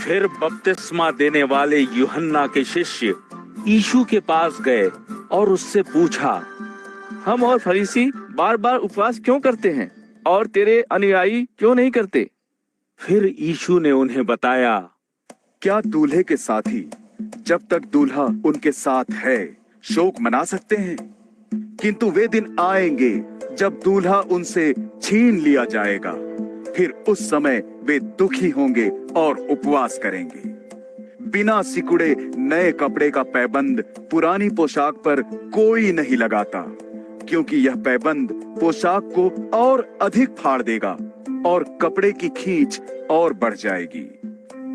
फिर बपतिस्मा देने वाले यूहन्ना के शिष्य यीशु के पास गए और उससे पूछा, हम और फरीसी बार बार उपवास क्यों करते हैं और तेरे अनुयायी क्यों नहीं करते? फिर यीशु ने उन्हें बताया, क्या दूल्हे के साथी जब तक दूल्हा उनके साथ है शोक मना सकते हैं? किंतु वे दिन आएंगे जब दूल्हा उनसे छीन लिया जाएगा। फिर उस समय वे दुखी होंगे और उपवास करेंगे। बिना सिकुड़े नए कपड़े का पैबंद पुरानी पोशाक पर कोई नहीं लगाता, क्योंकि यह पैबंद पोशाक को और अधिक फाड़ देगा और कपड़े की खींच और बढ़ जाएगी।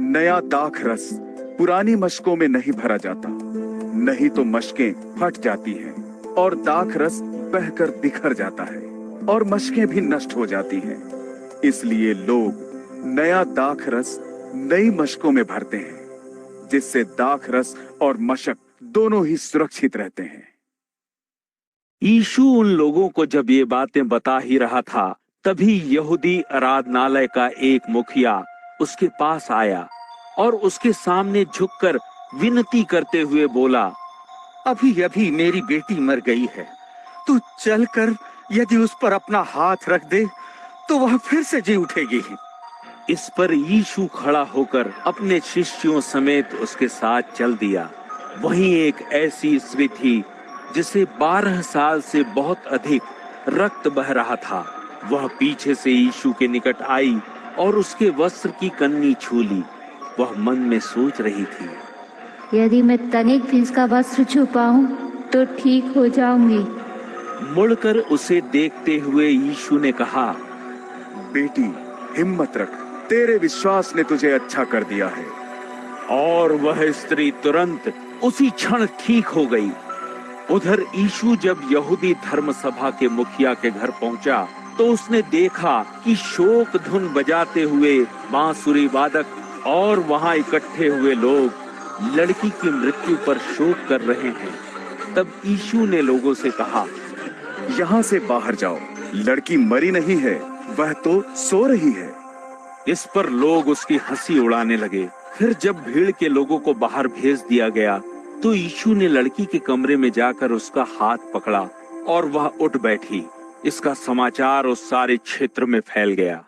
नया दाख रस पुरानी मशकों में नहीं भरा जाता, नहीं तो मशकें फट जाती हैं और दाख रस बहकर बिखर जाता है और मशकें भी नष्ट हो जाती हैं। इसलिए लोग नया दाख रस नई मशकों में भरते हैं, जिससे दाख रस और मशक दोनों ही सुरक्षित रहते हैं। यीशु उन लोगों को जब ये बातें बता ही रहा था, तभी यहूदी आराधनालय का एक मुखिया उसके पास आया और उसके सामने झुककर विनती करते हुए बोला, अभी अभी मेरी बेटी मर गई है, तू चलकर यदि उस पर अपना हाथ रख दे तो वह फिर से जी उठेगी। इस पर यीशु खड़ा होकर अपने शिष्यों समेत उसके साथ चल दिया। वहीं एक ऐसी स्त्री थी जिसे 12 साल से बहुत अधिक रक्त बह रहा था। वह पीछे से यीशु के निकट आई और उसके वस्त्र की कन्नी छू ली। वह मन में सोच रही थी, यदि मैं तनिक भी इसका वस्त्र छू पाऊं तो ठीक हो जाऊंगी। मुड़कर उसे देखते हुए यीशु ने कहा, बेटी हिम्मत रख, तेरे विश्वास ने तुझे अच्छा कर दिया है। और वह स्त्री तुरंत उसी क्षण ठीक हो गई। उधर यीशु जब यहूदी धर्म सभा के मुखिया के घर पहुंचा तो उसने देखा कि शोक धुन बजाते हुए बांसुरी वादक और वहां इकट्ठे हुए लोग लड़की की मृत्यु पर शोक कर रहे हैं। तब यीशु ने लोगों से कहा, यहाँ से बाहर जाओ, लड़की मरी नहीं है, वह तो सो रही है। इस पर लोग उसकी हंसी उड़ाने लगे। फिर जब भीड़ के लोगों को बाहर भेज दिया गया तो यीशु ने लड़की के कमरे में जाकर उसका हाथ पकड़ा और वह उठ बैठी। इसका समाचार उस सारे क्षेत्र में फैल गया।